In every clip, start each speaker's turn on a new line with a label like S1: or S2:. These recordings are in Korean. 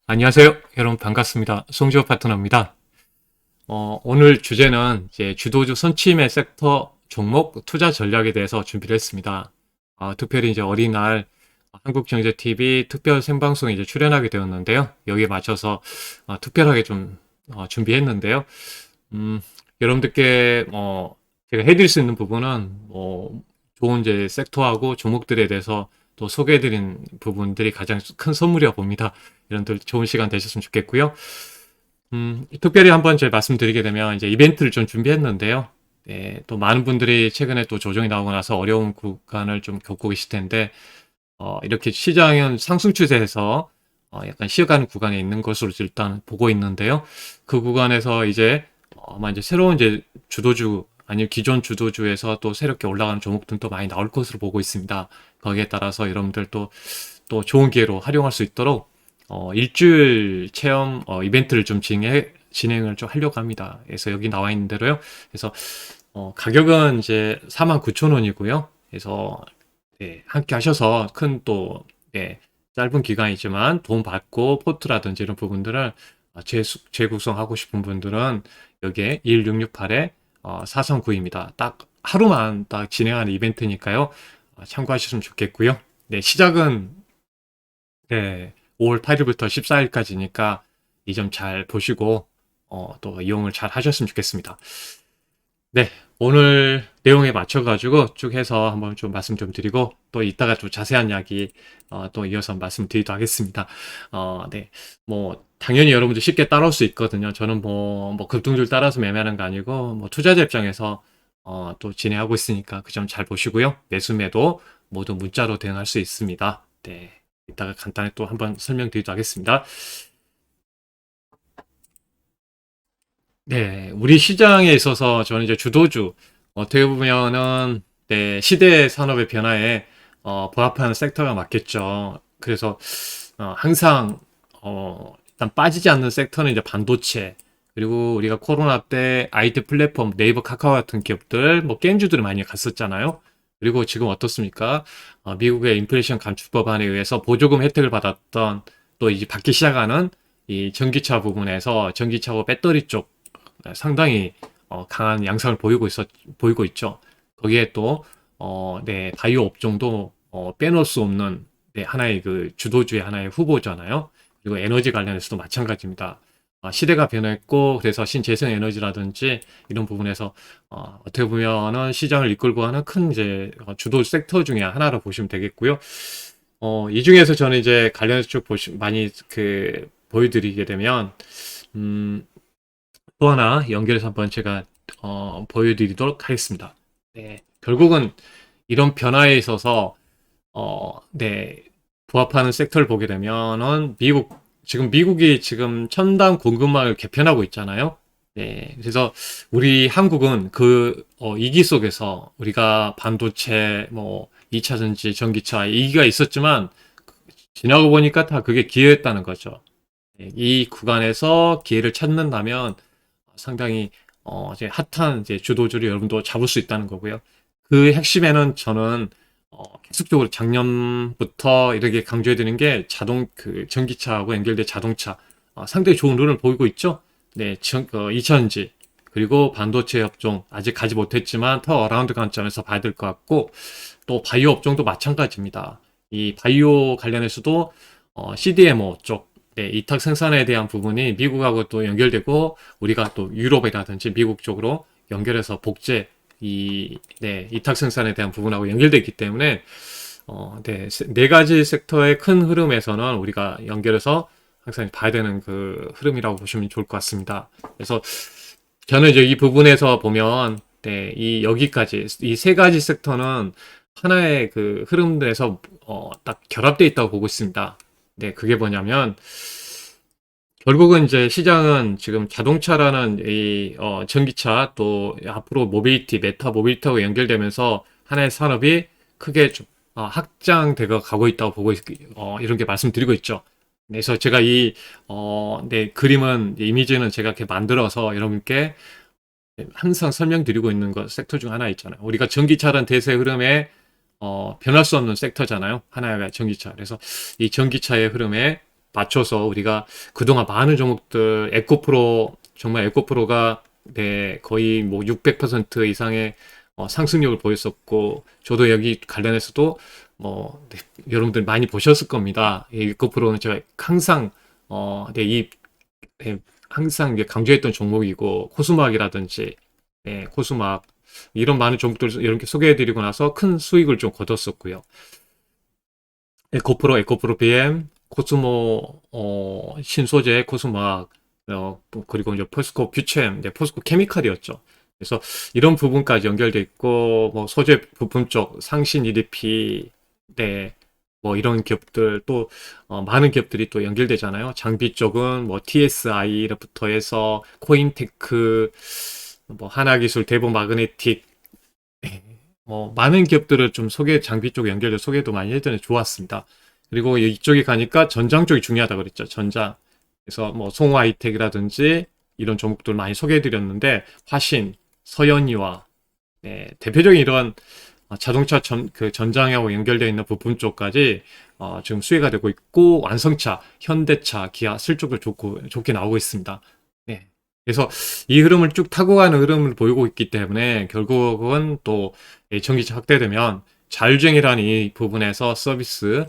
S1: 안녕하세요. 여러분 반갑습니다. 송지호 파트너입니다. 오늘 주제는 이제 주도주 선취임의 섹터 종목 투자 전략에 대해서 준비를 했습니다. 특별히 이제 어린이날 한국경제TV 특별 생방송에 이제 출연하게 되었는데요. 여기에 맞춰서 특별하게 좀 준비했는데요. 음, 여러분들께 제가 해드릴 수 있는 부분은 좋은 이제 섹터하고 종목들에 대해서 또 소개해드린 부분들이 가장 큰 선물이라 봅니다. 여러분들 좋은 시간 되셨으면 좋겠고요. 특별히 한번 제가 말씀드리게 되면 이제 이벤트를 좀 준비했는데요. 네, 또 많은 분들이 최근에 또 조정이 나오고 나서 어려운 구간을 좀 겪고 계실 텐데, 이렇게 시장은 상승 추세에서 약간 쉬어가는 구간에 있는 것으로 일단 보고 있는데요. 그 구간에서 이제 아마 이제 새로운 이제 주도주 아니면 기존 주도주에서 또 새롭게 올라가는 종목들도 많이 나올 것으로 보고 있습니다. 거기에 따라서 여러분들 또 좋은 기회로 활용할 수 있도록 일주일 체험 이벤트를 좀 진행을 좀 하려고 합니다. 그래서 여기 나와 있는 대로요. 그래서 가격은 이제 49,000원이고요. 그래서 네, 함께 하셔서 큰 또 짧은 기간이지만 도움 받고 포트라든지 이런 부분들을 재구성하고 싶은 분들은 여기에 1668에 439입니다. 딱 하루만 딱 진행하는 이벤트니까요. 참고하셨으면 좋겠고요. 네, 시작은 네, 5월 8일부터 14일까지니까 이 점 잘 보시고 또 이용을 잘 하셨으면 좋겠습니다. 네, 오늘 내용에 맞춰가지고 쭉 해서 한번 좀 말씀 좀 드리고 또 이따가 좀 자세한 이야기 또 이어서 말씀드리도록 하겠습니다. 네, 뭐 당연히 여러분들 쉽게 따라올 수 있거든요. 저는 뭐 급등주를 따라서 매매하는 거 아니고 뭐 투자자 입장에서 또 진행하고 있으니까 그 점 잘 보시고요. 매수 매도 모두 문자로 대응할 수 있습니다. 네, 이따가 간단히 또 한번 설명드리도록 하겠습니다. 네, 우리 시장에 있어서 저는 이제 주도주, 어떻게 보면은, 네, 시대 산업의 변화에, 부합하는 섹터가 맞겠죠. 그래서, 항상, 일단 빠지지 않는 섹터는 이제 반도체, 그리고 우리가 코로나 때 IT 플랫폼, 네이버, 카카오 같은 기업들, 뭐, 게임주들이 많이 갔었잖아요. 그리고 지금 어떻습니까? 미국의 인플레이션 감축법안에 의해서 보조금 혜택을 받았던, 또 이제 받기 시작하는 이 전기차 부분에서 전기차고 배터리 쪽, 상당히 강한 양상을 보이고 있죠. 거기에 또 네, 바이오 업종도 빼놓을 수 없는 네, 하나의 그 주도주의 하나의 후보잖아요. 그리고 에너지 관련해서도 마찬가지입니다. 시대가 변했고 그래서 신재생 에너지라든지 이런 부분에서 어떻게 보면은 시장을 이끌고 가는 큰 이제 주도 섹터 중에 하나로 보시면 되겠고요. 이 중에서 저는 이제 관련해서 쭉 많이 그 보여드리게 되면 음, 또 하나 연결해서 한번 제가 보여드리도록 하겠습니다. 네, 결국은 이런 변화에 있어서 네, 부합하는 섹터를 보게 되면은 지금 미국이 지금 첨단 공급망을 개편하고 있잖아요. 네, 그래서 우리 한국은 그 위기 속에서 우리가 반도체, 뭐 2차 전지, 전기차 이 위기가 있었지만 지나고 보니까 다 그게 기회였다는 거죠. 네, 이 구간에서 기회를 찾는다면 상당히 이제 핫한 이제 주도주를 여러분도 잡을 수 있다는 거고요. 그 핵심에는 저는 계속적으로 작년부터 이렇게 강조해 드리는 게 그 전기차하고 연결된 자동차 상당히 좋은 흐름을 보이고 있죠. 네, 이천지 그리고 반도체 업종 아직 가지 못했지만 더 어라운드 관점에서 봐야 될 것 같고 또 바이오 업종도 마찬가지입니다. 이 바이오 관련해서도 CDMO 쪽 네, 이탁 생산에 대한 부분이 미국하고 또 연결되고 우리가 또 유럽이라든지 미국 쪽으로 연결해서 네, 이탁 생산에 대한 부분하고 연결되어 있기 때문에 네 가지 섹터의 큰 흐름에서는 우리가 연결해서 항상 봐야 되는 그 흐름이라고 보시면 좋을 것 같습니다. 그래서 저는 이제 이 부분에서 보면 네, 여기까지 이 세 가지 섹터는 하나의 그 흐름에서 딱 결합되어 있다고 보고 있습니다. 네, 그게 뭐냐면 결국은 이제 시장은 지금 자동차라는 이 전기차 또 앞으로 모빌리티, 메타 모빌리티하고 연결되면서 하나의 산업이 크게 좀 확장되어 가고 있다고 이런 게 말씀드리고 있죠. 그래서 제가 네, 그림은, 이미지는 제가 이렇게 만들어서 여러분께 항상 설명드리고 있는 것 섹터 중 하나 있잖아요. 우리가 전기차라는 대세 흐름에 변할 수 없는 섹터잖아요. 하나가 전기차. 그래서 이 전기차의 흐름에 맞춰서 우리가 그동안 많은 종목들 에코프로 정말 에코프로가 네, 거의 뭐 600% 이상의 상승률을 보였었고 저도 여기 관련해서도 뭐 네, 여러분들 많이 보셨을 겁니다. 이 에코프로는 제가 항상 네, 네, 항상 이제 강조했던 종목이고 코스닥이라든지 네, 코스닥 이런 많은 종목들 이렇게 소개해드리고 나서 큰 수익을 좀 거뒀었고요. 에코프로 BM, 코스모 신소재, 코스막 또 그리고 이제 포스코 퓨처엠, 네, 포스코 케미칼이었죠. 그래서 이런 부분까지 연결돼 있고 뭐 소재 부품 쪽 상신 EDP, 네, 뭐 이런 기업들 또 많은 기업들이 또 연결되잖아요. 장비 쪽은 뭐 TSI부터 해서 코인테크, 뭐 하나기술, 대본 마그네틱 뭐 많은 기업들을 좀 장비 쪽 연결돼 소개도 많이 해드려 좋았습니다. 그리고 이쪽에 가니까 전장 쪽이 중요하다 그랬죠. 전장. 그래서 뭐 송화이텍이라든지 이런 종목들 많이 소개해드렸는데 화신, 서현이와 네, 대표적인 이런 자동차 그 전장하고 연결되어 있는 부품 쪽까지 지금 수혜가 되고 있고 완성차, 현대차, 기아 실적도 좋게 나오고 있습니다. 네. 그래서 이 흐름을 쭉 타고 가는 흐름을 보이고 있기 때문에 결국은 또 전기차 확대되면 자율주행이라는 이 부분에서 서비스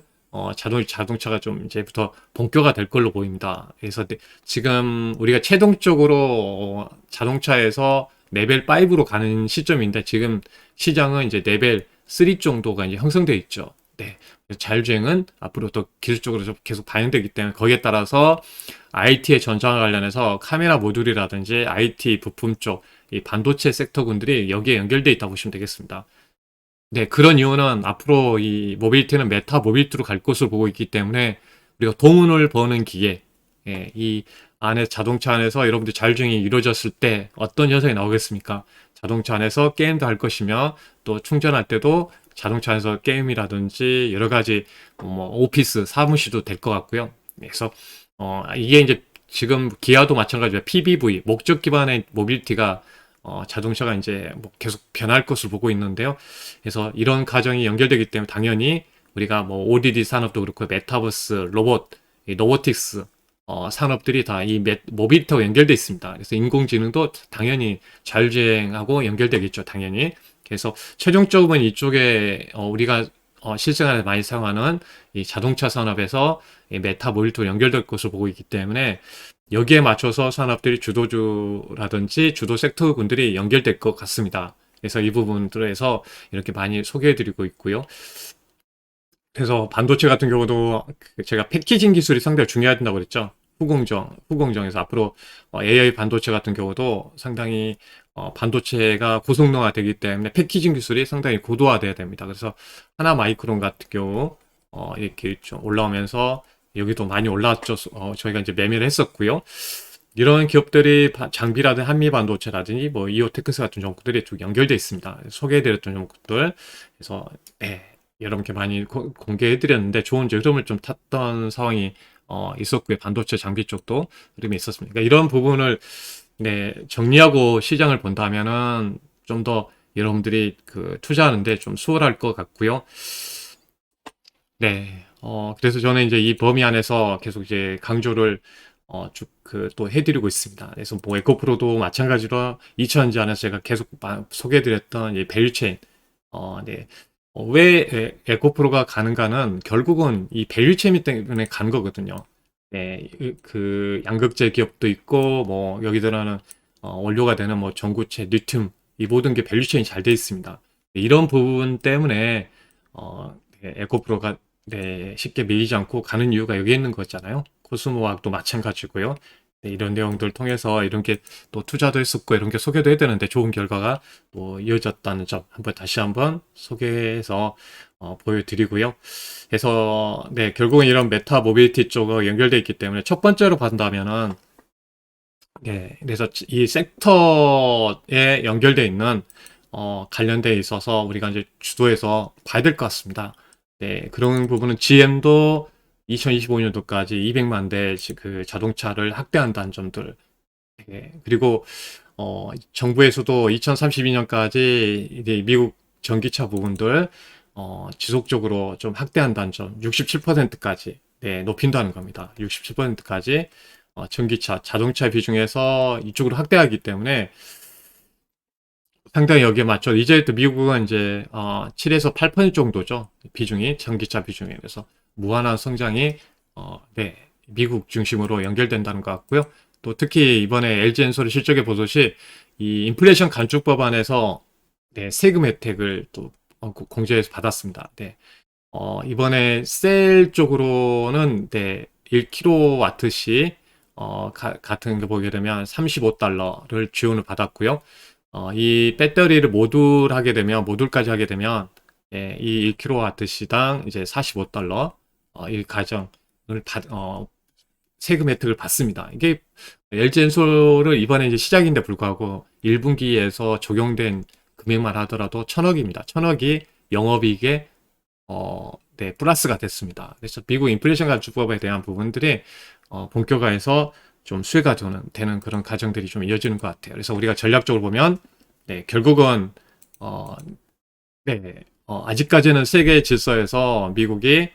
S1: 자동차가 좀 이제부터 본격화 될 걸로 보입니다. 그래서 지금 우리가 최종적으로 자동차에서 레벨 5로 가는 시점인데 지금 시장은 이제 레벨 3 정도가 이제 형성되어 있죠. 네. 자율주행은 앞으로 또 기술적으로 좀 계속 반영되기 때문에 거기에 따라서 IT의 전장과 관련해서 카메라 모듈이라든지 IT 부품 쪽, 이 반도체 섹터군들이 여기에 연결되어 있다고 보시면 되겠습니다. 네, 그런 이유는 앞으로 이 모빌리티는 메타 모빌리티로 갈 것으로 보고 있기 때문에 우리가 돈을 버는 기계, 예, 이 안에 자동차 안에서 여러분들 자율주행이 이루어졌을 때 어떤 현상이 나오겠습니까? 자동차 안에서 게임도 할 것이며 또 충전할 때도 자동차 안에서 게임이라든지 여러 가지 뭐 오피스, 사무실도 될 것 같고요. 그래서 이게 이제 지금 기아도 마찬가지로 PBV, 목적 기반의 모빌리티가 자동차가 이제 뭐 계속 변할 것으로 보고 있는데요. 그래서 이런 과정이 연결되기 때문에 당연히 우리가 뭐 ODD 산업도 그렇고 메타버스, 로봇, 이 로보틱스 산업들이 다 이 모빌리티와 연결돼 있습니다. 그래서 인공지능도 당연히 자율주행하고 연결되겠죠, 당연히. 그래서 최종적으로는 이쪽에 우리가 실생활에 많이 사용하는 이 자동차 산업에서 이 메타 모빌리티로 연결될 것으로 보고 있기 때문에 여기에 맞춰서 산업들이 주도주라든지 주도 섹터군들이 연결될 것 같습니다. 그래서 이 부분들에서 이렇게 많이 소개해드리고 있고요. 그래서 반도체 같은 경우도 제가 패키징 기술이 상당히 중요하다고 그랬죠. 후공정에서 앞으로 AI 반도체 같은 경우도 상당히 반도체가 고성능화 되기 때문에 패키징 기술이 상당히 고도화돼야 됩니다. 그래서 하나 마이크론 같은 경우 이렇게 좀 올라오면서 여기도 많이 올라왔죠. 저희가 이제 매매를 했었고요. 이런 기업들이 장비라든 한미 반도체라든지 뭐 이오테크스 같은 종목들이 쭉 연결되어 있습니다. 소개해드렸던 종목들. 그래서 네, 여러분께 많이 공개해드렸는데 좋은 흐름을 좀 탔던 상황이 있었고요. 반도체 장비 쪽도 흐름이 있었습니다. 그러니까 이런 부분을 네, 정리하고 시장을 본다면은 좀 더 여러분들이 그 투자하는데 좀 수월할 것 같고요. 네, 그래서 저는 이제 이 범위 안에서 계속 이제 강조를 쭉 그 또 해드리고 있습니다. 그래서 뭐 에코프로도 마찬가지로 2000지 안에서 제가 계속 소개해드렸던 이 밸류체인, 네, 왜 에코프로가 가는가는 결국은 이 밸류체인 때문에 간 거거든요. 네, 그 양극재 기업도 있고 뭐 여기 들어가는 원료가 되는 뭐 전구체, 리튬 이 모든 게 밸류체인이 잘 돼 있습니다. 네, 이런 부분 때문에 네, 에코프로가 네, 쉽게 밀리지 않고 가는 이유가 여기 있는 거잖아요. 코스모학도 마찬가지고요. 네, 이런 내용들 통해서 이런 게 또 투자도 했었고 이런 게 소개도 해야 되는데 좋은 결과가 또 이어졌다는 점 다시 한번 소개해서 보여드리고요. 그래서 네, 결국은 이런 메타 모빌리티 쪽과 연결되어 있기 때문에 첫 번째로 본다면은 네, 그래서 이 섹터에 연결되어 있는 관련돼 있어서 우리가 이제 주도해서 봐야 될 것 같습니다. 네, 그런 부분은 GM도 2025년도까지 200만 대 그 자동차를 확대한다는 점들. 네, 그리고 정부에서도 2032년까지 이제 미국 전기차 부분들 지속적으로 좀 확대한다는 점, 67%까지. 높인다는 겁니다. 67%까지 전기차, 자동차 비중에서 이쪽으로 확대하기 때문에 상당히 여기에 맞춰 이제 또 미국은 이제 7에서 8% 정도죠. 비중이 전기차 비중에. 그래서 무한한 성장이 미국 중심으로 연결된다는 것 같고요. 또 특히 이번에 LG엔솔이 실적에 보듯이 이 인플레이션 감축 법안에서 세금 혜택을 또 공제해서 받았습니다. 이번에 셀 쪽으로는 1kW씩 같은 거 보게 되면 $35를 지원을 받았고요. 이 배터리를 모듈까지 하게 되면 이 1kW시당 이제 $45 이 가정을 세금 혜택을 받습니다. 이게 LG엔솔을 이번에 이제 시작인데 불구하고 1분기에서 적용된 금액만 하더라도 1,000억입니다. 1,000억이 영업이익에 플러스가 됐습니다. 그래서 미국 인플레이션 감축법에 대한 부분들이 본격화해서 좀 수혜가 되는 그런 과정들이 좀 이어지는 것 같아요. 그래서 우리가 전략적으로 보면 결국은 아직까지는 세계 질서에서 미국이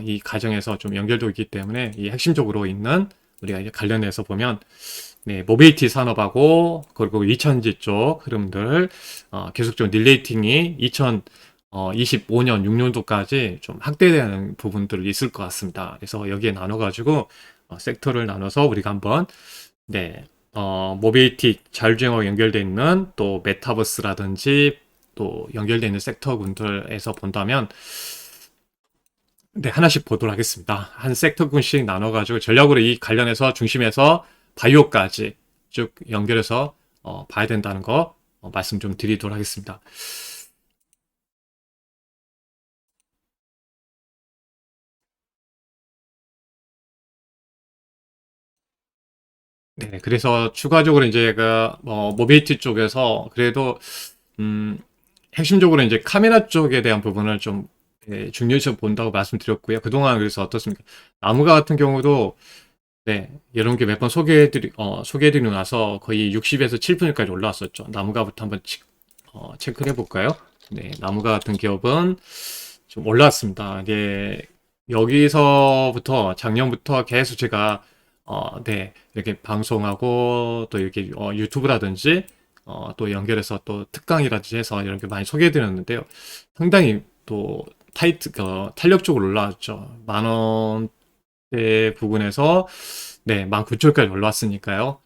S1: 이 과정에서 좀 연결되어 있기 때문에 이 핵심적으로 있는 우리가 이제 관련해서 보면 모빌리티 산업하고 그리고 2000지 쪽 흐름들 계속적으로 릴레이팅이 2025년 6년도까지 좀 확대되는 부분들이 있을 것 같습니다. 그래서 여기에 나눠가지고 섹터를 나눠서 우리가 한번 모빌리티 자율주행하고 연결되어 있는 또 메타버스라든지 또 연결되어 있는 섹터군들에서 본다면 하나씩 보도록 하겠습니다. 한 섹터군씩 나눠가지고 전략으로 이 관련해서 중심에서 바이오까지 쭉 연결해서 봐야 된다는 거 말씀 좀 드리도록 하겠습니다. 그래서 추가적으로 이제 모빌리티 쪽에서 그래도 핵심적으로 이제 카메라 쪽에 대한 부분을 좀 중요시 본다고 말씀드렸고요. 그동안 그래서 어떻습니까? 나무가 같은 경우도 이런 게 몇 번 소개해드리고 나서 거의 60에서 7%까지 올라왔었죠. 나무가부터 한번 체크를 해볼까요? 나무가 같은 기업은 좀 올라왔습니다. 이게 여기서부터 작년부터 계속 제가 이렇게 방송하고 또 이렇게 유튜브라든지 또 연결해서 또 특강이라든지 해서 이런 게 많이 소개해드렸는데요. 상당히 또 탄력적으로 올라왔죠. 10,000원대 부분에서 19,000원까지 올라왔으니까요.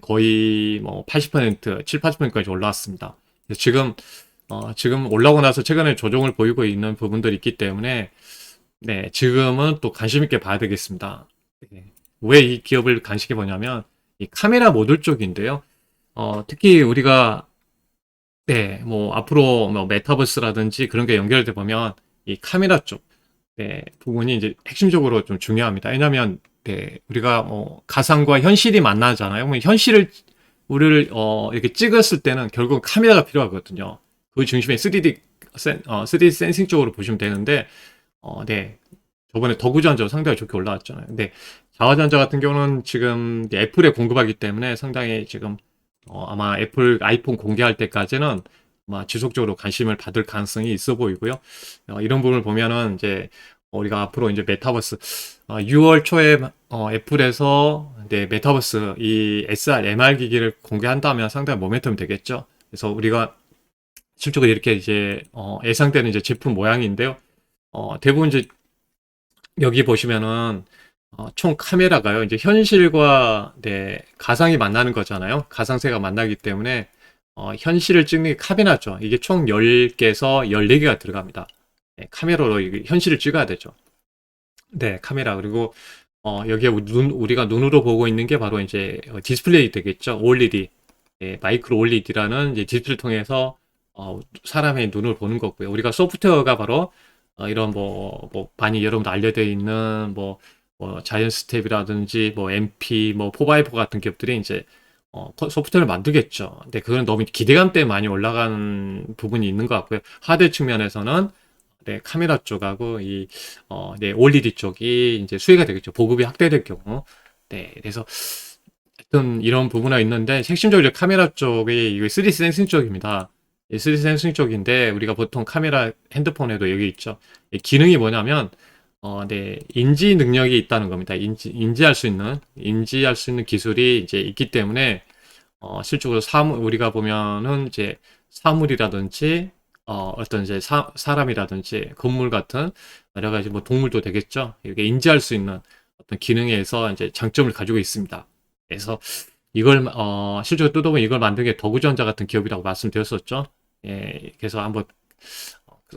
S1: 거의 뭐 80%, 7, 80%까지 올라왔습니다. 지금 올라오고 나서 최근에 조정을 보이고 있는 부분들이 있기 때문에 지금은 또 관심 있게 봐야 되겠습니다. 왜 이 기업을 관심있게 보냐면 이 카메라 모듈 쪽인데요. 특히 우리가 뭐 앞으로 뭐 메타버스라든지 그런 게 연결돼 보면 이 카메라 쪽 부분이 이제 핵심적으로 좀 중요합니다. 왜냐하면 우리가 가상과 현실이 만나잖아요. 우리를 이렇게 찍었을 때는 결국 카메라가 필요하거든요. 그 중심에 3D 센싱 쪽으로 보시면 되는데 저번에 더구전자 상당히 좋게 올라왔잖아요. 근데 자화전자 같은 경우는 지금 애플에 공급하기 때문에 상당히 지금 아마 애플 아이폰 공개할 때까지는 아마 지속적으로 관심을 받을 가능성이 있어 보이고요. 이런 부분을 보면은 이제 우리가 앞으로 이제 메타버스 6월 초에 애플에서 메타버스 이 SR, MR 기기를 공개한다면 상당히 모멘텀이 되겠죠. 그래서 우리가 실적으로 이렇게 이제 예상되는 이제 제품 모양인데요. 대부분 이제 여기 보시면은 총 카메라가요. 이제 현실과 가상이 만나는 거잖아요. 가상세가 만나기 때문에 현실을 찍는 게 카메라죠. 이게 총 10개에서 14개가 들어갑니다. 카메라로 현실을 찍어야 되죠. 카메라. 그리고 여기에 우리가 눈으로 보고 있는 게 바로 이제 디스플레이 되겠죠. OLED. 마이크로 OLED라는 이제 디스플레이를 통해서 사람의 눈을 보는 거고요. 우리가 소프트웨어가 바로 이런 많이 여러분도 알려져 있는 자이언스텝이라든지 MP, 4x4 같은 기업들이 이제 소프트웨어를 만들겠죠. 근데 그건 너무 기대감 때문에 많이 올라간 부분이 있는 것 같고요. 하드웨어 측면에서는 카메라 쪽하고 이 OLED 쪽이 이제 수혜가 되겠죠. 보급이 확대될 경우. 그래서 하여튼 이런 부분이 있는데 핵심적으로 카메라 쪽이 이거 3D 센싱 쪽입니다. 3D 센싱 쪽인데 우리가 보통 카메라 핸드폰에도 여기 있죠. 기능이 뭐냐면 네, 인지 능력이 있다는 겁니다. 인지할 수 있는 기술이 이제 있기 때문에, 실적으로 우리가 보면은 이제 사물이라든지, 어떤 이제 사람이라든지 건물 같은 여러 가지 뭐 동물도 되겠죠. 이렇게 인지할 수 있는 어떤 기능에서 이제 장점을 가지고 있습니다. 그래서 이걸, 실적으로 뜯어보면 이걸 만든 게 더구전자 같은 기업이라고 말씀드렸었죠. 예, 그래서 한번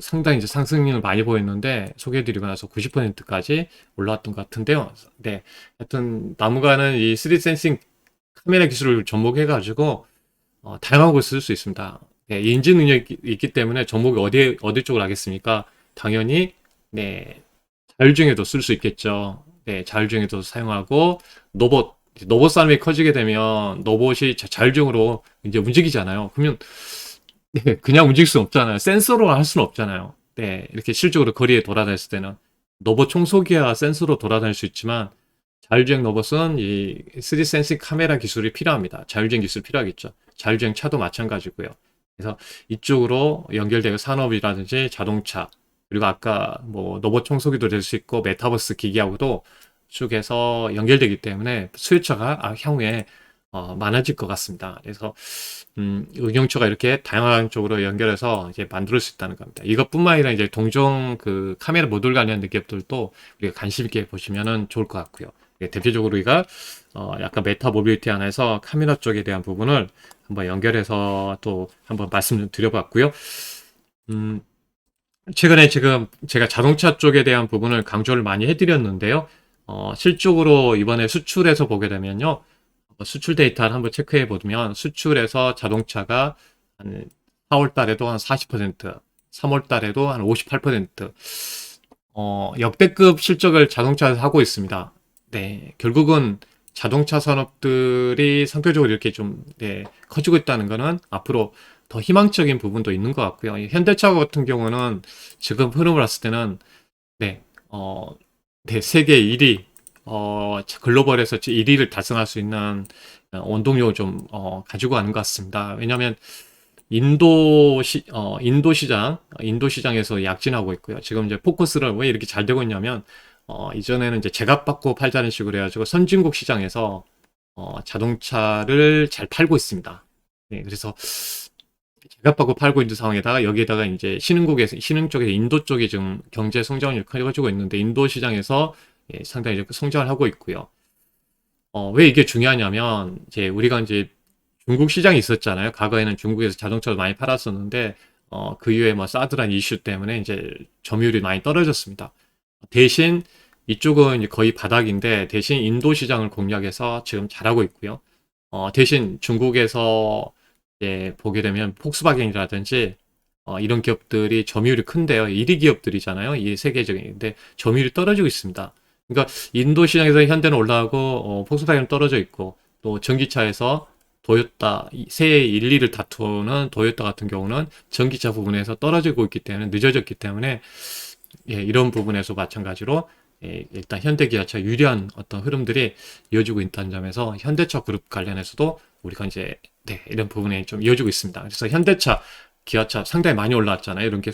S1: 상당히 이제 상승률을 많이 보였는데 소개해드리고 나서 90%까지 올라왔던 것 같은데요. 네, 하여튼 나무가는 이 3D 센싱 카메라 기술을 접목해가지고 다양한 곳을 쓸 수 있습니다. 네, 인지 능력이 있기 때문에 접목이 어디 쪽으로 하겠습니까? 당연히 네, 자율주행에도 쓸 수 있겠죠. 네, 자율주행에도 사용하고 로봇 싸움이 커지게 되면 로봇이 자율적으로 이제 움직이잖아요. 그러면 네, 그냥 움직일 수 없잖아요. 센서로 할 수는 없잖아요. 네, 이렇게 실적으로 거리에 돌아다녔을 때는 로봇 청소기와 센서로 돌아다닐 수 있지만 자율주행 로봇은 이 3D 센싱 카메라 기술이 필요합니다. 자율주행 기술 필요하겠죠. 자율주행 차도 마찬가지고요. 그래서 이쪽으로 연결되는 산업이라든지 자동차 그리고 아까 뭐 로봇 청소기도 될 수 있고 메타버스 기기하고도 쭉 해서 연결되기 때문에 수요처가 향후에 많아질 것 같습니다. 그래서 응용처가 이렇게 다양한 쪽으로 연결해서 이제 만들 수 있다는 겁니다. 이것뿐만 아니라 이제 동종 그 카메라 모듈 관련된 기업들도 우리가 관심 있게 보시면은 좋을 것 같고요. 대표적으로 우리가 약간 메타 모빌리티 안에서 카메라 쪽에 대한 부분을 한번 연결해서 또 한번 말씀을 드려봤고요. 음, 최근에 지금 제가 자동차 쪽에 대한 부분을 강조를 많이 해드렸는데요. 실적으로 이번에 수출에서 보게 되면요. 수출 데이터를 한번 체크해 보면 수출에서 자동차가 한 4월 달에도 한 40%, 3월 달에도 한 58%, 역대급 실적을 자동차에서 하고 있습니다. 네, 결국은 자동차 산업들이 상대적으로 이렇게 좀, 네, 커지고 있다는 거는 앞으로 더 희망적인 부분도 있는 것 같고요. 현대차 같은 경우는 지금 흐름을 봤을 때는, 네, 네, 세계 1위, 글로벌에서 1위를 달성할 수 있는 원동력을 좀, 가지고 가는 것 같습니다. 왜냐하면 인도 시장에서 약진하고 있고요. 지금 이제 포커스를 왜 이렇게 잘 되고 있냐면, 이전에는 이제 제값 받고 팔자는 식으로 해가지고 선진국 시장에서, 자동차를 잘 팔고 있습니다. 네, 그래서 제값받고 팔고 있는 상황에다가 여기에다가 이제 신흥 쪽에서 인도 쪽이 좀 경제 성장률이 커지고 있는데 인도 시장에서 상당히 이제 성장을 하고 있고요. 왜 이게 중요하냐면 이제 우리가 이제 중국 시장이 있었잖아요. 과거에는 중국에서 자동차를 많이 팔았었는데 그 이후에 뭐 사드란 이슈 때문에 이제 점유율이 많이 떨어졌습니다. 대신 이쪽은 이제 거의 바닥인데 대신 인도 시장을 공략해서 지금 잘하고 있고요. 대신 중국에서 보게 되면 폭스바겐이라든지 이런 기업들이 점유율이 큰데요. 1위 기업들이잖아요. 이 세계적인데 점유율이 떨어지고 있습니다. 그러니까 인도 시장에서 현대는 올라가고 폭스바겐은 떨어져 있고 또 전기차에서 도요타 세계 1, 2를 다투는 도요타 같은 경우는 전기차 부분에서 떨어지고 있기 때문에 늦어졌기 때문에 이런 부분에서 마찬가지로 일단 현대기아차 유리한 어떤 흐름들이 이어지고 있다는 점에서 현대차 그룹 관련해서도 우리가 이제 이런 부분에 좀 이어지고 있습니다. 그래서 현대차, 기아차 상당히 많이 올라왔잖아요. 이런 게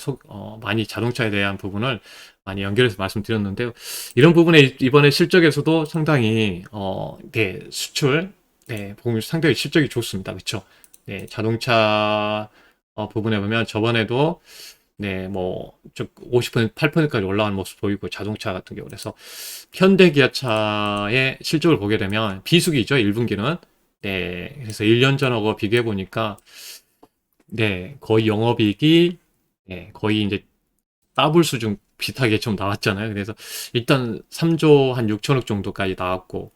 S1: 많이 자동차에 대한 부분을 많이 연결해서 말씀드렸는데요. 이런 부분에 이번에 실적에서도 상당히 수출 보면 상당히 실적이 좋습니다. 그렇죠? 네, 자동차 부분에 보면 저번에도 뭐, 50%, 8%까지 올라가는 모습 보이고, 자동차 같은 경우. 그래서, 현대 기아차의 실적을 보게 되면, 비수기죠, 1분기는. 네, 그래서 1년 전하고 비교해 보니까, 거의 영업이익이, 거의 이제 더블 수준 비슷하게 좀 나왔잖아요. 그래서, 일단 3조 한 6천억 정도까지 나왔고,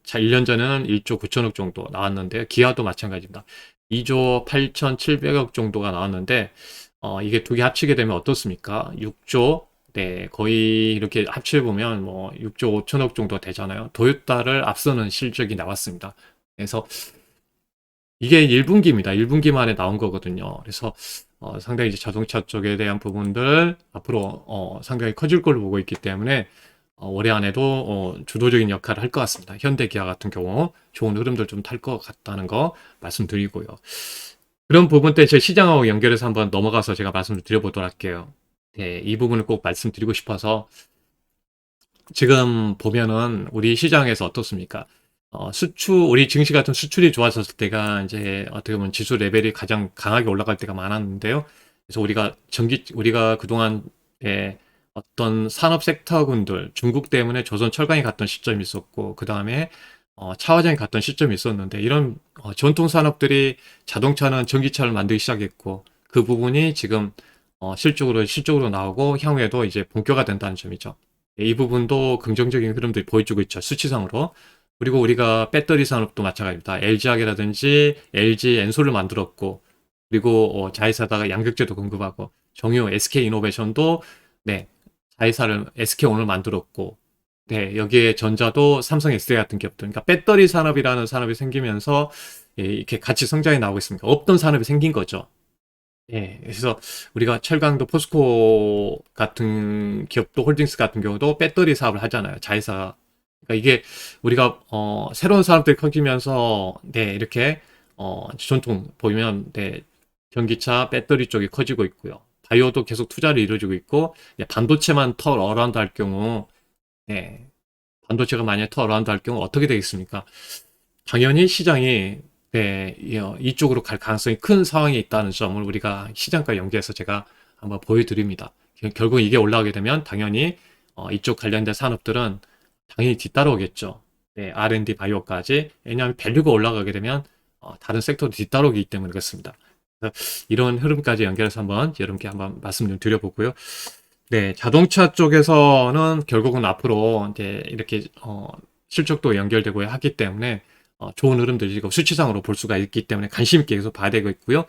S1: 자, 1년 전에는 1조 9천억 정도 나왔는데요. 기아도 마찬가지입니다. 2조 8,700억 정도가 나왔는데, 이게 두 개 합치게 되면 어떻습니까? 6조, 거의 이렇게 합치보면 뭐 6조 5천억 정도 되잖아요. 도요타를 앞서는 실적이 나왔습니다. 그래서 이게 1분기입니다. 1분기 만에 나온 거거든요. 그래서 상당히 이제 자동차 쪽에 대한 부분들 앞으로 상당히 커질 걸로 보고 있기 때문에 올해 안에도 주도적인 역할을 할 것 같습니다. 현대기아 같은 경우 좋은 흐름들 좀 탈 것 같다는 거 말씀드리고요. 그런 부분 때 제 시장하고 연결해서 한번 넘어가서 제가 말씀을 드려보도록 할게요. 이 부분을 꼭 말씀드리고 싶어서 지금 보면은 우리 시장에서 어떻습니까? 우리 증시 같은 수출이 좋아졌을 때가 이제 어떻게 보면 지수 레벨이 가장 강하게 올라갈 때가 많았는데요. 그래서 우리가 그동안 어떤 산업 섹터군들, 중국 때문에 조선 철강이 갔던 시점이 있었고, 그 다음에 차화장이 갔던 시점이 있었는데, 이런 전통 산업들이 자동차는 전기차를 만들기 시작했고, 그 부분이 지금 실적으로 나오고, 향후에도 이제 본격화 된다는 점이죠. 이 부분도 긍정적인 흐름들이 보여주고 있죠. 수치상으로. 그리고 우리가 배터리 산업도 마찬가지입니다. LG화학이라든지 LG 엔솔을 만들었고, 그리고 자회사다가 양극재도 공급하고, 정유 SK이노베이션도 네, 자회사를 SK온을 만들었고, 네, 여기에 전자도 삼성 SDI 같은 기업들, 그러니까 배터리 산업이라는 산업이 생기면서 이렇게 같이 성장이 나오고 있습니다. 없던 산업이 생긴 거죠. 예, 그래서 우리가 철강도 포스코 같은 기업도 홀딩스 같은 경우도 배터리 사업을 하잖아요. 자회사. 그러니까 이게 우리가 새로운 산업들이 커지면서 네, 이렇게 전통 보면 네, 전기차 배터리 쪽이 커지고 있고요. 바이오도 계속 투자를 이루어지고 있고 네, 반도체만 턴 어라운드 할 경우 네, 반도체가 만약에 턴 어라운드 할 경우 어떻게 되겠습니까? 당연히 시장이 네, 이쪽으로 갈 가능성이 큰 상황이 있다는 점을 우리가 시장과 연계해서 제가 한번 보여드립니다. 결국 이게 올라가게 되면 당연히 이쪽 관련된 산업들은 당연히 뒤따라오겠죠. 네, R&D 바이오까지. 왜냐하면 밸류가 올라가게 되면 다른 섹터도 뒤따라오기 때문에 그렇습니다. 그래서 이런 흐름까지 연결해서 여러분께 한번 말씀 좀 드려보고요. 네, 자동차 쪽에서는 결국은 앞으로 이제 이렇게 실적도 연결되고 하기 때문에 좋은 흐름들이 지금 수치상으로 볼 수가 있기 때문에 관심 있게 계속 봐야 되고 있고요.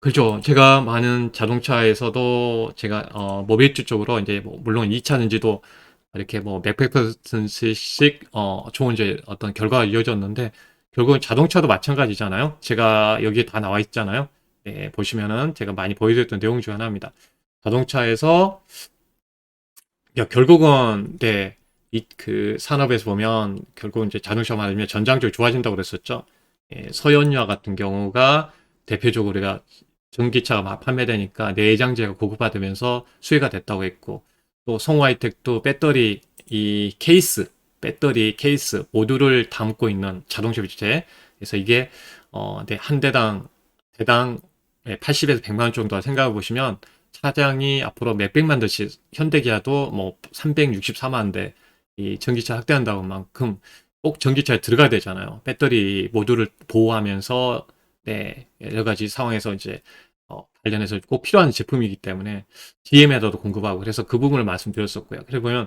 S1: 그렇죠. 제가 많은 자동차에서도 제가 모빌리티 쪽으로 이제 뭐 물론 2차 전지도 이렇게 뭐 몇백 퍼센트씩 좋은 이제 어떤 결과가 이어졌는데 결국은 자동차도 마찬가지잖아요. 제가 여기에 다 나와 있잖아요. 네, 보시면은 제가 많이 보여드렸던 내용 중 하나입니다. 자동차에서 결국은 네, 그 산업에서 보면 결국은 이제 자동차 만들면 전장 쪽이 좋아진다고 그랬었죠. 서현유화 같은 경우가 대표적으로 우리가 전기차가 막 판매되니까 내장재가 고급화되면서 수혜가 됐다고 했고 또 성우하이텍도 배터리 케이스 모듈을 담고 있는 자동차 비체 그래서 이게 네, 한 대당 80에서 100만 원 정도 생각해 보시면 차량이 앞으로 몇백만 대씩 현대기아도 뭐 364만 대 이 전기차 확대한다고 만큼 꼭 전기차에 들어가야 되잖아요. 배터리 모듈을 보호하면서 네, 여러 가지 상황에서 이제 관련해서 꼭 필요한 제품이기 때문에 DM에다도 공급하고 그래서 그 부분을 말씀드렸었고요. 그래 보면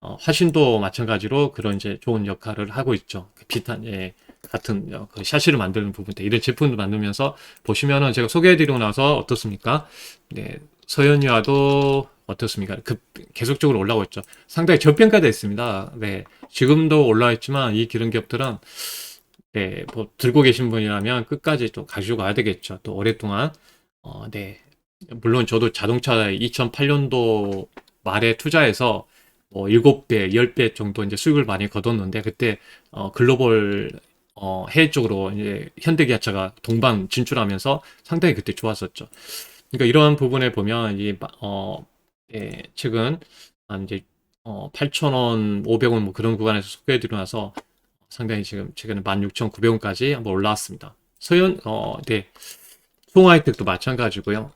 S1: 화신도 마찬가지로 그런 이제 좋은 역할을 하고 있죠. 그 비탄 같은 그 샤시를 만드는 부분들 이런 제품도 만들면서 보시면은 제가 소개해드리고 나서 어떻습니까? 네, 서현이와도 어떻습니까? 계속적으로 올라오고 있죠. 상당히 저평가되어 있습니다. 네, 지금도 올라와 있지만 이 기름 기업들은 네, 뭐 들고 계신 분이라면 끝까지 또 가지고 가야 되겠죠. 또 오랫동안 네, 물론 저도 자동차 2008년도 말에 투자해서 뭐 7배, 10배 정도 이제 수익을 많이 거뒀는데 그때 글로벌 해외 쪽으로 이제 현대기아차가 동반 진출하면서 상당히 그때 좋았었죠. 그러니까 이러한 부분에 보면 최근 한 이제 8,000원, 500원 뭐 그런 구간에서 소개해드리고 나서 상당히 지금 최근에 16,900원까지 한번 올라왔습니다. 네. 송하이텍도 마찬가지고요.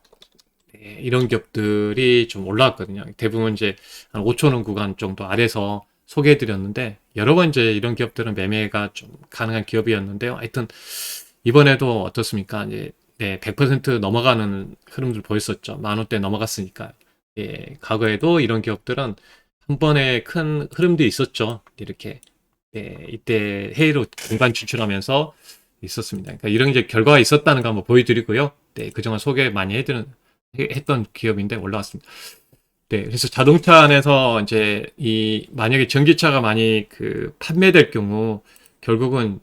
S1: 네, 이런 기업들이 좀 올라왔거든요. 대부분 이제 한 5,000원 구간 정도 아래서 소개해드렸는데 여러 번 이제 이런 기업들은 매매가 좀 가능한 기업이었는데요. 하여튼 이번에도 어떻습니까? 이제 네, 100% 넘어가는 흐름들 보였었죠. 만 원대 넘어갔으니까. 예, 과거에도 이런 기업들은 한 번에 큰 흐름도 있었죠. 이렇게 이때 해외로 공간 진출하면서 있었습니다. 그러니까 이런 이제 결과가 있었다는 거 한번 보여드리고요. 네, 그동안 소개 많이 했던 기업인데 올라왔습니다. 네, 그래서 자동차 안에서 이제 만약에 전기차가 많이 판매될 경우 결국은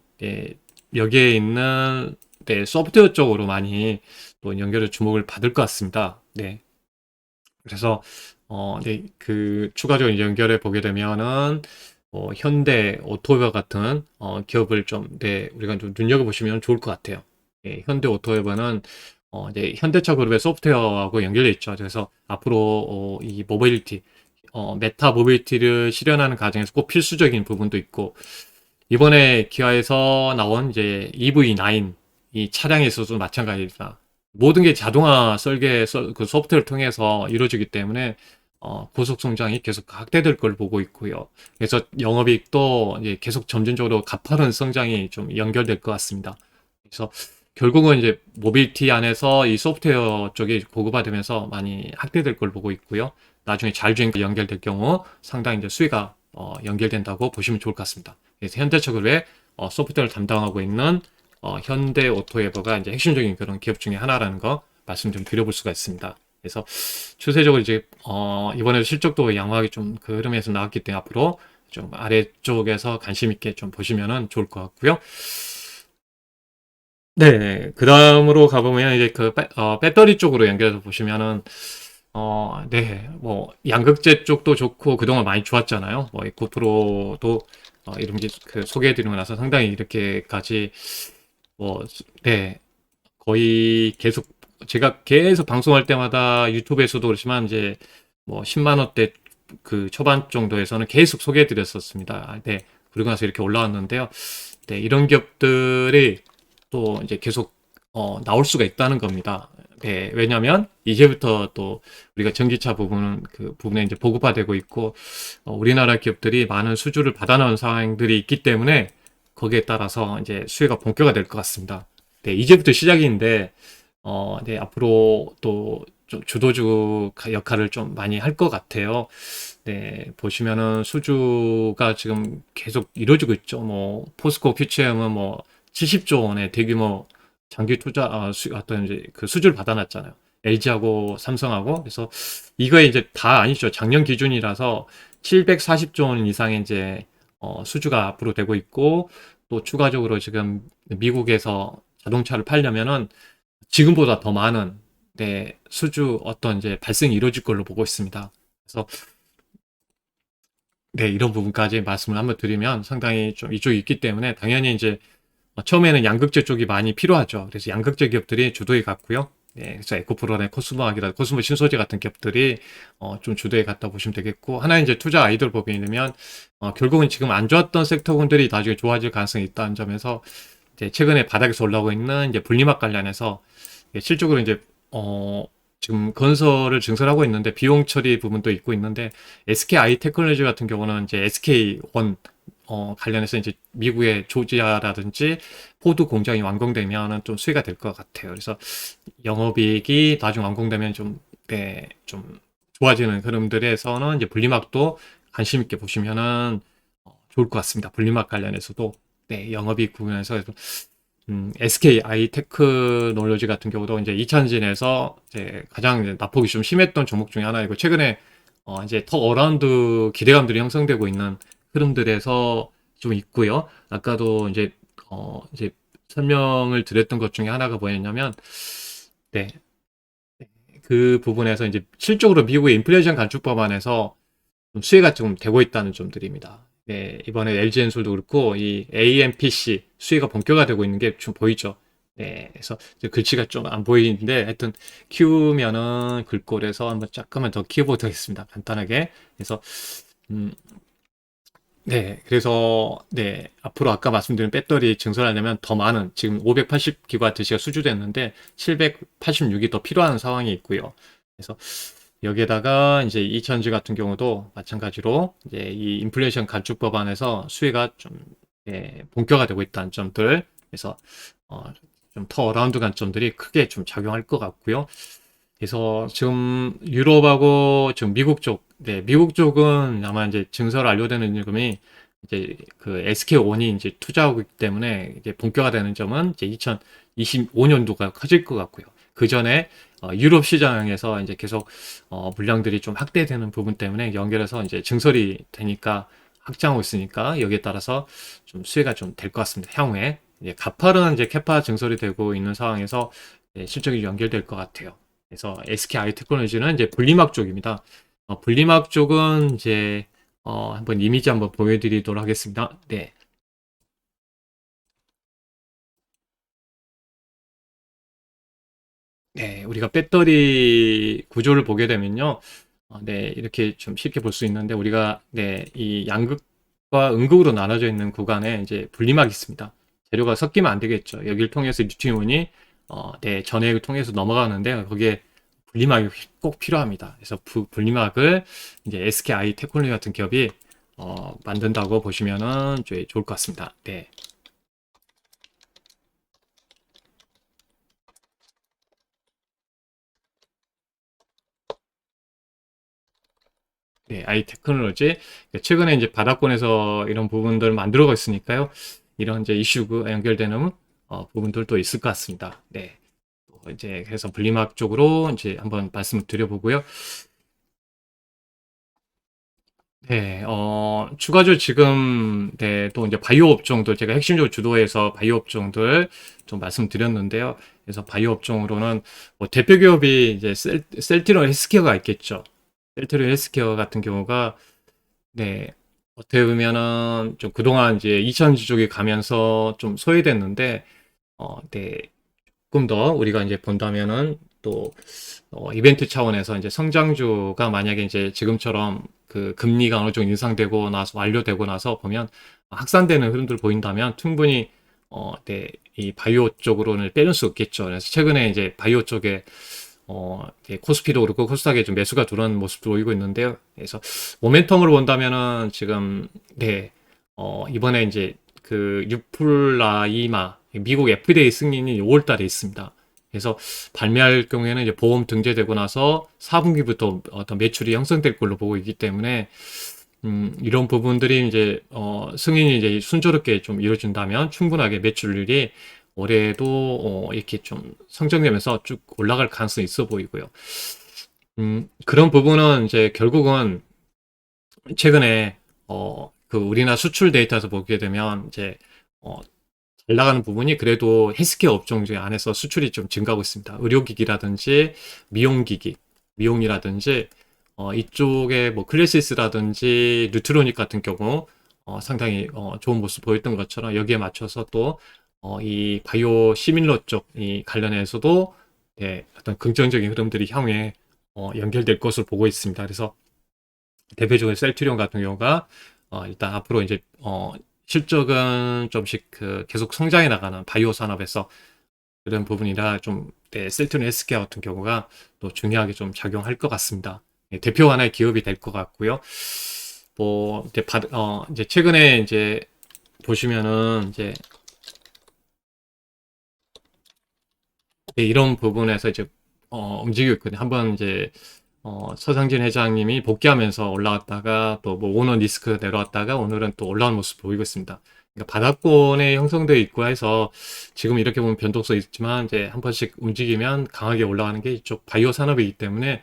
S1: 여기에 있는 소프트웨어 쪽으로 많이 또 연결해 주목을 받을 것 같습니다. 네. 그래서 네, 추가적으로 연결해 보게 되면은 현대 오토웨어 같은 기업을 좀 네, 우리가 좀 눈여겨보시면 좋을 것 같아요. 예, 현대 오토웨어는 이제 현대차 그룹의 소프트웨어하고 연결돼 있죠. 그래서 앞으로 이 모빌리티 메타 모빌리티를 실현하는 과정에서 꼭 필수적인 부분도 있고, 이번에 기아에서 나온 이제 EV9 이 차량에 있어서도 마찬가지입니다. 모든 게 자동화 그 소프트웨어를 통해서 이루어지기 때문에 고속 성장이 계속 확대될 걸 보고 있고요. 그래서 영업이익도 이제 계속 점진적으로 가파른 성장이 좀 연결될 것 같습니다. 그래서 결국은 이제 모빌티 안에서 이 소프트웨어 쪽이 고급화되면서 많이 확대될 걸 보고 있고요. 나중에 자율주행과 연결될 경우 상당히 이제 수위가 연결된다고 보시면 좋을 것 같습니다. 그래서 현대차그룹의 소프트웨어를 담당하고 있는 현대오토에버가 이제 핵심적인 그런 기업 중에 하나라는 거 말씀 좀 드려볼 수가 있습니다. 그래서 추세적으로 이제 이번에도 실적도 양호하게 좀 그 흐름에서 나왔기 때문에 앞으로 좀 아래쪽에서 관심 있게 좀 보시면은 좋을 것 같고요. 네, 그 다음으로 가보면 이제 그 배터리 쪽으로 연결해서 보시면은 네, 뭐 양극재 쪽도 좋고 그동안 많이 좋았잖아요. 뭐 에코프로도 이런 게 그 소개해드리고 나서 상당히 이렇게까지 뭐 네, 거의 계속 제가 계속 방송할 때마다 유튜브에서도 그렇지만 이제 뭐 10만 원대 그 초반 정도에서는 계속 소개해 드렸었습니다. 네. 그리고 나서 이렇게 올라왔는데요. 네, 이런 기업들이 또 이제 계속 나올 수가 있다는 겁니다. 네, 왜냐하면 이제부터 또 우리가 전기차 부분은 그 부분에 이제 보급화되고 있고 우리나라 기업들이 많은 수주를 받아놓은 상황들이 있기 때문에 거기에 따라서 이제 수혜가 본격화 될 것 같습니다. 네, 이제부터 시작인데 네, 앞으로 또 좀 주도주 역할을 좀 많이 할 것 같아요. 네, 보시면은 수주가 지금 계속 이루어지고 있죠. 뭐, 포스코 퓨처엠은 뭐, 70조 원의 대규모 장기 투자, 어떤 이제 그 수주를 받아놨잖아요. LG하고 삼성하고. 그래서 이거에 이제 다 아니죠. 작년 기준이라서 740조 원 이상의 이제, 수주가 앞으로 되고 있고, 또 추가적으로 지금 미국에서 자동차를 팔려면은 지금보다 더 많은 네, 수주 어떤 이제 발생이 이루어질 걸로 보고 있습니다. 그래서 네, 이런 부분까지 말씀을 한번 드리면 상당히 좀 이쪽이 있기 때문에 당연히 이제 처음에는 양극재 쪽이 많이 필요하죠. 그래서 양극재 기업들이 주도에 갔고요. 네, 그래서 에코프로나 코스모학이라 코스모 신소재 같은 기업들이 좀 주도에 갔다 보시면 되겠고 하나 이제 투자 아이돌 법에 되면 결국은 지금 안 좋았던 섹터군들이 나중에 좋아질 가능성이 있다는 점에서 이제 최근에 바닥에서 올라오고 있는 이제 분리막 관련해서 실적으로 이제 어 지금 건설을 증설하고 있는데 비용 처리 부분도 있고 있는데 SKI 테크놀로지 같은 경우는 이제 SK1 관련해서 이제 미국의 조지아라든지 포드 공장이 완공되면은 좀 수혜가 될 것 같아요. 그래서 영업이익이 나중 완공되면 좀, 네, 좀 좋아지는 흐름들에서는 이제 분리막도 관심 있게 보시면은 좋을 것 같습니다. 분리막 관련해서도 네, 영업이익 부분에서 SKI 테크놀로지 같은 경우도 이제 2차전지에서 이제 가장 이제 낙폭이 좀 심했던 종목 중에 하나이고 최근에 이제 더 어라운드 기대감들이 형성되고 있는 흐름들에서 좀 있고요. 아까도 이제 설명을 드렸던 것 중에 하나가 뭐였냐면 네, 그 부분에서 이제 실적으로 미국의 인플레이션 감축 법안에서 좀 수혜가 좀 되고 있다는 점들입니다. 네, 이번에 LG엔솔도 그렇고 이 AMPC 수혜가 본격화되고 있는 게 좀 보이죠. 네, 그래서 이제 글씨가 좀 안 보이는데 하여튼 키우면은 글꼴에서 한번 잠깐만 더 키워보도록 하겠습니다. 간단하게. 그래서 음, 네, 그래서 네, 앞으로 아까 말씀드린 배터리 증설하려면 더 많은 지금 580기가와트시가 수주됐는데 786이 더 필요한 상황이 있고요. 그래서 여기에다가 이제 이천지 같은 경우도 마찬가지로 이제 이 인플레이션 감축 법안에서 수혜가 좀 본격화되고 있다는 점들 그래서 어, 좀 더 어라운드 관점들이 크게 좀 작용할 것 같고요. 그래서 지금 유럽하고 지금 미국 쪽, 네, 미국 쪽은 아마 이제 증설 완료되는 지금이 이제 그 SK 온이 이제 투자하고 있기 때문에 이제 본격화되는 점은 이제 2025년도가 커질 것 같고요. 그 전에 유럽 시장에서 이제 계속 물량들이 좀 확대되는 부분 때문에 연결해서 이제 증설이 되니까 확장하고 있으니까 여기에 따라서 좀 수혜가 좀 될 것 같습니다. 향후에 이제 가파른 이제 캐파 증설이 되고 있는 상황에서 실적이 연결될 것 같아요. 그래서 SKI 테크놀로지는 이제 분리막 쪽입니다. 분리막 쪽은 이제 한번 이미지 한번 보여드리도록 하겠습니다. 네. 네, 우리가 배터리 구조를 보게 되면요. 네, 이렇게 좀 쉽게 볼 수 있는데 우리가 네, 이 양극과 음극으로 나눠져 있는 구간에 이제 분리막이 있습니다. 재료가 섞이면 안 되겠죠. 여기를 통해서 리튬이온이 네, 전해액을 통해서 넘어가는데 거기에 분리막이 꼭 필요합니다. 그래서 분리막을 이제 SKI 테크놀로지 같은 기업이 만든다고 보시면은 좋을 것 같습니다. 네. 네, 아이 테크놀로지. 최근에 이제 바닥권에서 이런 부분들 만들어가 있으니까요. 이런 이제 이슈가 연결되는 부분들도 있을 것 같습니다. 네. 또 이제 그래서 분리막 쪽으로 이제 한번 말씀을 드려보고요. 네, 추가적으로 지금, 네, 또 이제 바이오 업종들, 제가 핵심적으로 주도해서 바이오 업종들 좀 말씀드렸는데요. 그래서 바이오 업종으로는 뭐 대표 기업이 이제 셀트리온 헬스케어가 있겠죠. 셀트리온 헬스케어 같은 경우가 네. 어떻게 보면은 좀 그동안 이제 2000주 쪽에 가면서 좀 소외됐는데, 네. 조금 더 우리가 이제 본다면은 또, 이벤트 차원에서 이제 성장주가 만약에 이제 지금처럼 그 금리가 어느 정도 인상되고 나서 완료되고 나서 보면 확산되는 흐름들 보인다면 충분히, 네. 이 바이오 쪽으로는 빼놓을 수 없겠죠. 그래서 최근에 이제 바이오 쪽에 이제 코스피도 그렇고 코스닥에 좀 매수가 들어오는 모습도 보이고 있는데요. 그래서 모멘텀으로 본다면은 지금 네, 이번에 이제 그 유플라이마 미국 FDA 승인이 5월 달에 있습니다. 그래서 발매할 경우에는 이제 보험 등재되고 나서 4분기부터 어떤 매출이 형성될 걸로 보고 있기 때문에 이런 부분들이 이제 승인이 이제 순조롭게 좀 이루어진다면 충분하게 매출률이 올해도 이렇게 좀 성장되면서 쭉 올라갈 가능성이 있어 보이고요. 그런 부분은 이제 결국은 최근에 그 우리나라 수출 데이터에서 보게 되면 이제 어, 잘 나가는 부분이 그래도 헬스케어 업종 중에 안에서 수출이 좀 증가하고 있습니다. 의료기기라든지 미용기기, 미용이라든지 이쪽에 뭐 클래시스라든지 뉴트로닉 같은 경우 상당히 좋은 모습 보였던 것처럼 여기에 맞춰서 또 이 바이오 시밀러 쪽 이 관련해서도 예, 어떤 긍정적인 흐름들이 향후에 연결될 것으로 보고 있습니다. 그래서 대표적으로 셀트리온 같은 경우가 일단 앞으로 이제 실적은 좀씩 그 계속 성장해 나가는 바이오 산업에서 그런 부분이라 좀 네, 셀트리온 헬스케어 같은 경우가 또 중요하게 좀 작용할 것 같습니다. 예, 대표 하나의 기업이 될 것 같고요. 뭐 이제 이제 최근에 이제 보시면은 이제 이런 부분에서 이제 움직이고 있거든요. 한번 이제 서상진 회장님이 복귀하면서 올라왔다가 또 뭐 오너 리스크 내려왔다가 오늘은 또 올라온 모습 보이고 있습니다. 그러니까 바닥권에 형성되어 있고 해서 지금 이렇게 보면 변동성 있지만 이제 한 번씩 움직이면 강하게 올라가는 게 이쪽 바이오 산업이기 때문에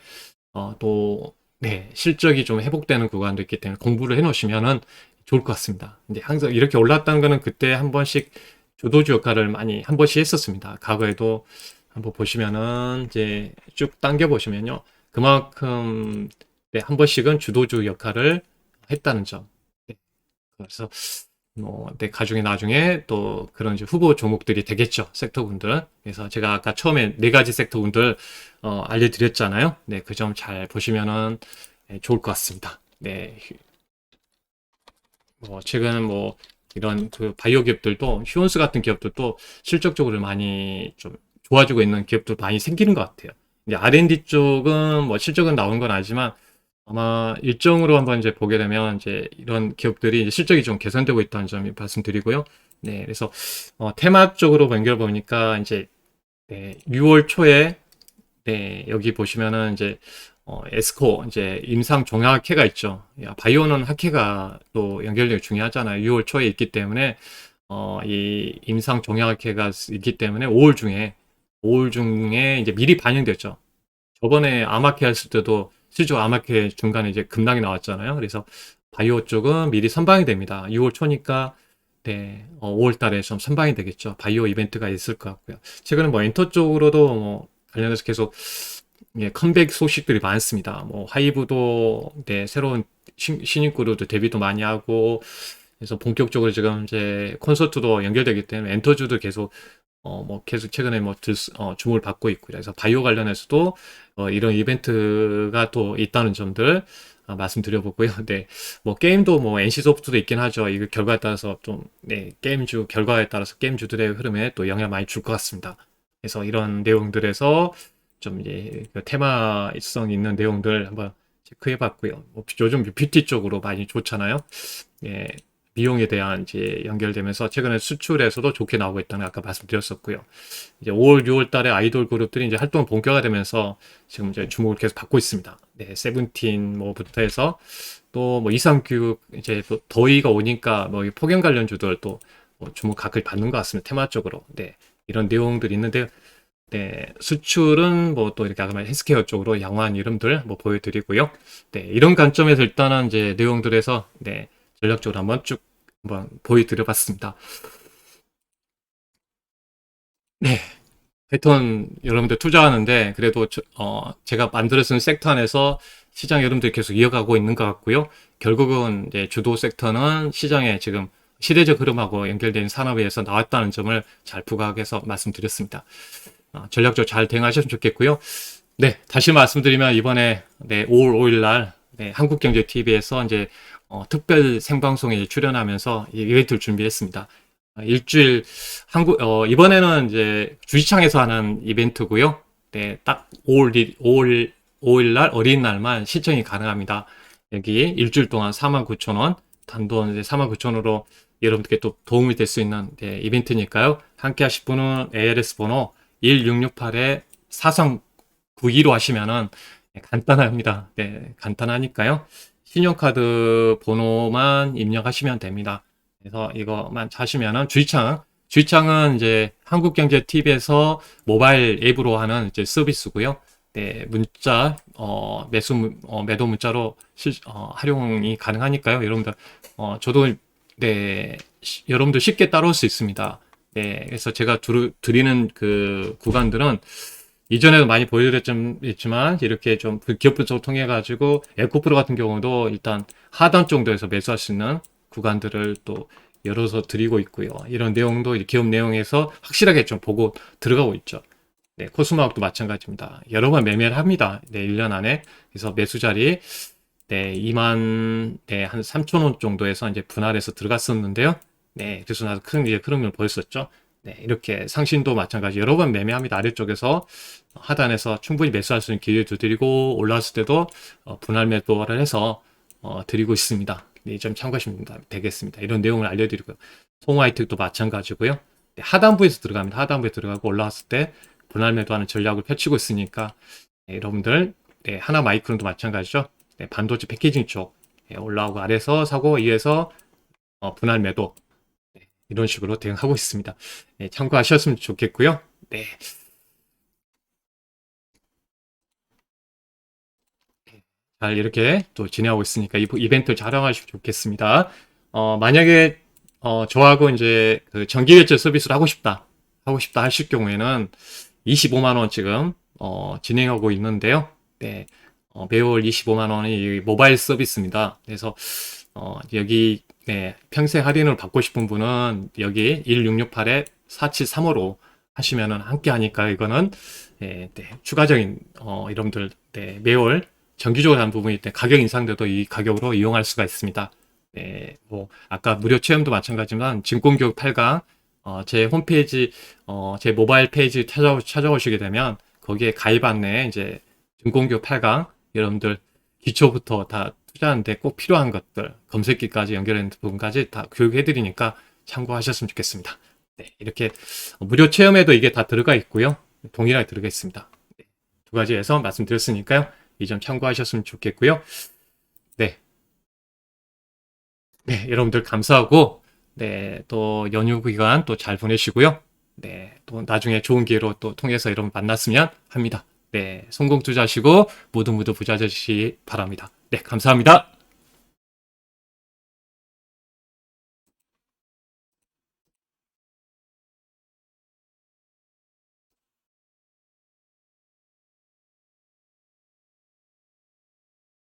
S1: 또 네, 실적이 좀 회복되는 구간도 있기 때문에 공부를 해 놓으시면은 좋을 것 같습니다. 근데 항상 이렇게 올랐다는 거는 그때 한 번씩 주도주 역할을 많이 한 번씩 했었습니다. 과거에도 한번 보시면은 이제 쭉 당겨 보시면요. 그만큼 네, 한 번씩은 주도주 역할을 했다는 점. 네, 그래서 뭐, 내 가중에 나중에 또 그런 이제 후보 종목들이 되겠죠. 섹터군들. 그래서 제가 아까 처음에 네 가지 섹터군들 알려드렸잖아요. 네, 그 점 잘 보시면은 좋을 것 같습니다. 네, 뭐 최근 뭐 이런 그 바이오 기업들도 휴온스 같은 기업들도 실적적으로 많이 좀 좋아지고 있는 기업들 많이 생기는 것 같아요. 이제 R&D 쪽은 뭐 실적은 나온 건 아니지만 아마 일정으로 한번 이제 보게 되면 이제 이런 기업들이 이제 실적이 좀 개선되고 있다는 점 말씀드리고요. 네, 그래서 테마 쪽으로 연결 보니까 이제 네, 6월 초에 네, 여기 보시면은 이제 에스코 이제 임상 종양학회가 있죠. 야, 바이오는 학회가 또 연결력이 중요하잖아요. 6월 초에 있기 때문에 이 임상 종양학회가 있기 때문에 5월 중에 이제 미리 반영됐죠. 저번에 암학회 했을 때도 실제 암학회 중간에 이제 급락이 나왔잖아요. 그래서 바이오 쪽은 미리 선방이 됩니다. 6월 초니까 네, 5월 달에 좀 선방이 되겠죠. 바이오 이벤트가 있을 것 같고요. 최근에 뭐 엔터 쪽으로도 뭐 관련해서 계속 예, 컴백 소식들이 많습니다. 뭐 하이브도 네, 새로운 신인 그룹도 데뷔도 많이 하고 그래서 본격적으로 지금 이제 콘서트도 연결되기 때문에 엔터주도 계속 뭐 계속 최근에 뭐 주목을 받고 있고요. 그래서 바이오 관련해서도 이런 이벤트가 또 있다는 점들 말씀드려보고요. 네, 뭐 게임도 뭐 NC 소프트도 있긴 하죠. 이거 결과에 따라서 좀 네, 게임주 결과에 따라서 게임주들의 흐름에 또 영향 많이 줄 것 같습니다. 그래서 이런 내용들에서 좀 이제 그 테마성 있는 내용들 한번 체크해봤고요. 뭐 요즘 뷰티 쪽으로 많이 좋잖아요. 예, 미용에 대한 이제 연결되면서 최근에 수출에서도 좋게 나오고 있다는 아까 말씀드렸었고요. 이제 5월, 6월 달에 아이돌 그룹들이 이제 활동을 본격화되면서 지금 이제 주목을 계속 받고 있습니다. 네, 세븐틴 뭐부터 해서 또 뭐 이상규 이제 또 더위가 오니까 뭐 폭염 관련주들 또뭐 주목 각을 받는 것 같습니다. 테마적으로. 네, 이런 내용들이 있는데 네, 수출은 뭐 또 이렇게 아까 말한 헬스케어 쪽으로 양호한 이름들 뭐 보여드리고요. 네, 이런 관점에서 일단은 이제 내용들에서 네, 전략적으로 한번 쭉 한번 보여드려봤습니다. 네, 하여튼 여러분들 투자하는데 그래도 제가 만들어 쓴 섹터 안에서 시장 여러분들이 계속 이어가고 있는 것 같고요. 결국은 이제 주도 섹터는 시장에 지금 시대적 흐름하고 연결된 산업에서 나왔다는 점을 잘 부각해서 말씀드렸습니다. 전략적으로 잘 대응하셨으면 좋겠고요. 네, 다시 말씀드리면 이번에 네, 5월 5일 날 네, 한국경제TV에서 이제 특별 생방송에 출연하면서 이 이벤트를 준비했습니다. 일주일 이번에는 이제 주시창에서 하는 이벤트고요. 네, 딱 5월 날 어린이날만 신청이 가능합니다. 여기 일주일 동안 49,000원, 단돈 이제 49,000원으로 여러분들께 또 도움이 될 수 있는 네, 이벤트니까요. 함께 하실 분은 ALS 번호 1668-4392로 하시면은 간단합니다. 네, 간단하니까요. 신용카드 번호만 입력하시면 됩니다. 그래서 이거만 하시면은 주의창은 이제 한국경제TV에서 모바일 앱으로 하는 이제 서비스고요. 네, 문자, 매도 문자로 활용이 가능하니까요. 여러분들, 저도, 네, 여러분들 쉽게 따라올 수 있습니다. 네, 그래서 제가 드리는 그 구간들은 이전에도 많이 보여드렸지만 이렇게 좀 기업 분석을 통해 가지고 에코프로 같은 경우도 일단 하단 정도에서 매수할 수 있는 구간들을 또 열어서 드리고 있고요. 이런 내용도 기업 내용에서 확실하게 좀 보고 들어가고 있죠. 네, 코스모학도 마찬가지입니다. 여러 번 매매를 합니다. 네, 1년 안에. 그래서 매수 자리 네, 2만 네, 한 3,000원 정도에서 이제 분할해서 들어갔었는데요. 네, 그래서 나도 큰 이제 흐름을 보였었죠. 네, 이렇게 상신도 마찬가지 여러 번 매매합니다. 아래쪽에서 하단에서 충분히 매수할 수 있는 기회도 드리고 올라왔을 때도 분할 매도를 해서 드리고 있습니다. 네, 이 점 참고하시면 되겠습니다. 이런 내용을 알려드리고요. 송화이트도 마찬가지고요. 네, 하단부에서 들어갑니다. 하단부에 들어가고 올라왔을 때 분할 매도하는 전략을 펼치고 있으니까 네, 여러분들 네, 하나마이크론도 마찬가지죠. 네, 반도체 패키징 쪽 네, 올라오고 아래에서 사고 위에서 분할 매도 네, 이런 식으로 대응하고 있습니다. 네, 참고하셨으면 좋겠고요. 네. 잘 이렇게 또 진행하고 있으니까 이벤트를 잘 활용하시면 좋겠습니다. 만약에 저하고 이제 그 정기결제 서비스를 하고 싶다 하실 경우에는 25만 원 지금 진행하고 있는데요. 네, 매월 25만 원이 모바일 서비스입니다. 그래서 여기 네, 평생 할인을 받고 싶은 분은 여기 1668-4735로 하시면은 함께 하니까 이거는 네, 네, 추가적인 여러분들 네, 매월 정기적으로 한 부분이 때 가격 인상돼도 이 가격으로 이용할 수가 있습니다. 네, 뭐 아까 무료 체험도 마찬가지지만 증권교육 8강 제 홈페이지 제 모바일 페이지 찾아오시게 되면 거기에 가입 안내에 이제 증권교육 8강 여러분들 기초부터 다 투자하는데 꼭 필요한 것들 검색기까지 연결하는 부분까지 다 교육해 드리니까 참고하셨으면 좋겠습니다. 네, 이렇게 무료 체험에도 이게 다 들어가 있고요. 동일하게 들어가 있습니다. 네, 두 가지에서 말씀드렸으니까요. 이 점 참고하셨으면 좋겠고요. 네. 네, 여러분들 감사하고, 네, 또 연휴 기간 또 잘 보내시고요. 네, 또 나중에 좋은 기회로 또 통해서 여러분 만났으면 합니다. 네, 성공 투자하시고 모두 부자 되시기 바랍니다. 네, 감사합니다.